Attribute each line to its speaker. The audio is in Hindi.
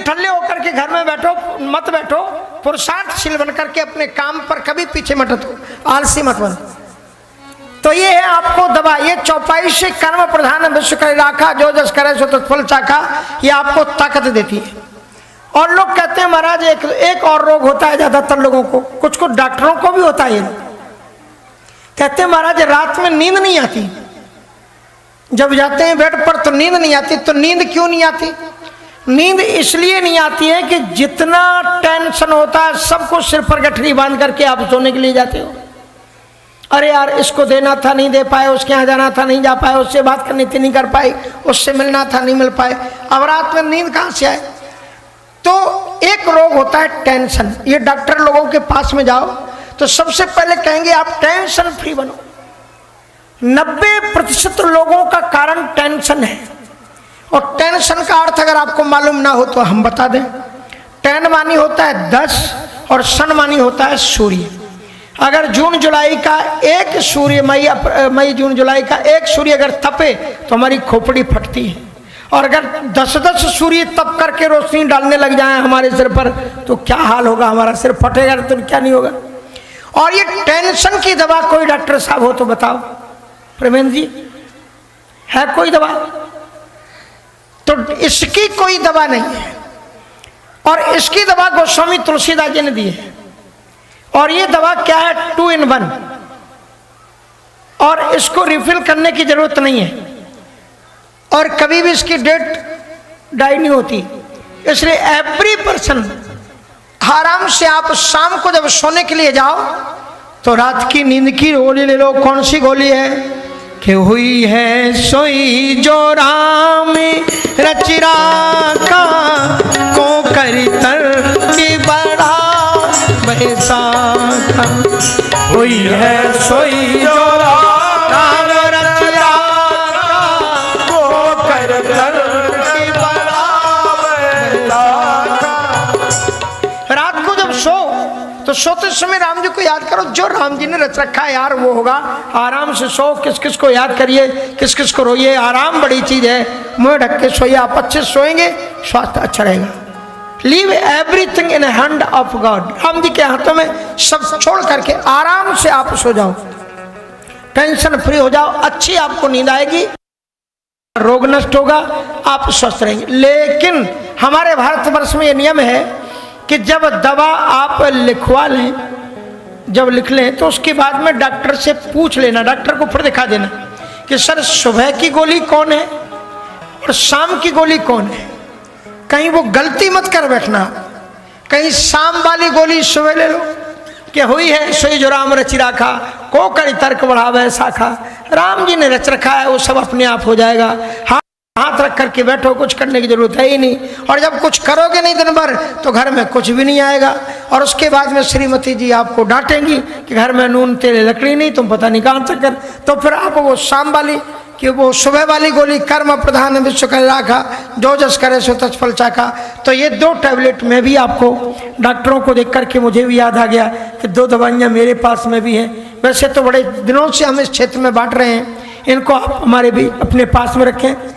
Speaker 1: ठल्ले होकर के घर में बैठो, मत बैठो, पुरुषार्थशील बन करके अपने काम पर कभी पीछे मत हटो, आलसी मत बनो। तो ये है आपको दवा, ये चौपाई से कर्म प्रधान विश्व कर राखा, जो जस करे सो तत्फल चाखा, ये आपको ताकत देती है। और लोग कहते हैं महाराज एक और रोग होता है ज्यादातर लोगों को, कुछ कुछ डॉक्टरों को भी होता है। कहते हैं महाराज रात में नींद नहीं आती, जब जाते हैं बेड पर तो नींद नहीं आती। तो नींद क्यों नहीं आती? नींद इसलिए नहीं आती है कि जितना टेंशन होता है सबको सिर पर गठरी बांध करके आप सोने के लिए जाते हो। अरे यार इसको देना था नहीं दे पाए, उसके यहाँ जाना था नहीं जा पाए, उससे बात करनी थी नहीं कर पाई, उससे मिलना था नहीं मिल पाए, अब रात में नींद कहाँ से आए? तो एक रोग होता है टेंशन। ये डॉक्टर लोगों के पास में जाओ तो सबसे पहले कहेंगे आप टेंशन फ्री बनो। 90% लोगों का कारण टेंशन है। और टेंशन का अर्थ अगर आपको मालूम ना हो तो हम बता दें। टेन मानी होता है 10 और सन मानी होता है सूर्य। अगर जून जुलाई का एक सूर्य, मई जून जुलाई का एक सूर्य अगर तपे तो हमारी खोपड़ी फटती है। और अगर 10-10 सूर्य तप करके रोशनी डालने लग जाए हमारे सिर पर तो क्या हाल होगा, हमारा सिर फटेगा तो क्या नहीं होगा। और ये टेंशन की दवा कोई डॉक्टर साहब हो तो बताओ प्रेमेंद्र जी, है कोई दवा? तो इसकी कोई दवा नहीं है। और इसकी दवा गोस्वामी तुलसीदास जी ने दी है। और ये दवा क्या है? 2 in 1। और इसको रिफिल करने की जरूरत नहीं है और कभी भी इसकी डेट डाई नहीं होती। इसलिए एवरी पर्सन आराम से आप शाम को जब सोने के लिए जाओ तो रात की नींद की गोली ले लो। कौन सी गोली है? कि हुई है सोई जो राम रचिरा का को करी तर की बड़ा बैसा था। हुई है सोई जो राम रचिरा का को कर तर की बड़ा बैसा था। रात को जब सो तो सोते समय राम जी को याद करो, जो राम जी ने रच रखा है यार वो होगा। आराम से सो, किस किस को याद करिए, किस किस को रोइए। आराम बड़ी चीज है, मुंह ढक के सोइए। आप अच्छे सोएंगे स्वास्थ्य अच्छा रहेगा। Leave everything in hand of God. Ram ji के हाथों में सब छोड़ करके आराम से आप सो जाओ, टेंशन फ्री हो जाओ, अच्छी आपको नींद आएगी, रोग नष्ट होगा, आप स्वस्थ रहेंगे। लेकिन हमारे भारतवर्ष में यह नियम है कि जब दवा आप लिखवा लें, जब लिख लें तो उसके बाद में डॉक्टर से पूछ लेना, डॉक्टर को फिर दिखा देना कि सर सुबह की गोली कौन है और शाम की गोली कौन है। कहीं वो गलती मत कर बैठना, कहीं शाम वाली गोली सुबह ले लो कि हुई है सोई जो राम रचि राखा को करी तर्क बढ़ावे शाखा। राम जी ने रच रखा है, वो सब अपने आप हो जाएगा। हाथ रख करके बैठो, कुछ करने की जरूरत है ही नहीं। और जब कुछ करोगे नहीं दिन भर तो घर में कुछ भी नहीं आएगा। और उसके बाद में श्रीमती जी आपको डांटेंगी कि घर में नून तेल लकड़ी नहीं, तुम पता नहीं कहाँ से कर। तो फिर आप वो शाम वाली कि वो सुबह वाली गोली कर्म प्रधान विश्व कर राखा, जो जस करे सो तत्फल चाखा। तो ये 2 टैबलेट में भी आपको डॉक्टरों को देख करके मुझे भी याद आ गया कि 2 दवाइयाँ मेरे पास में भी हैं। वैसे तो बड़े दिनों से हम इस क्षेत्र में बांट रहे हैं, इनको आप हमारे भी अपने पास में रखें।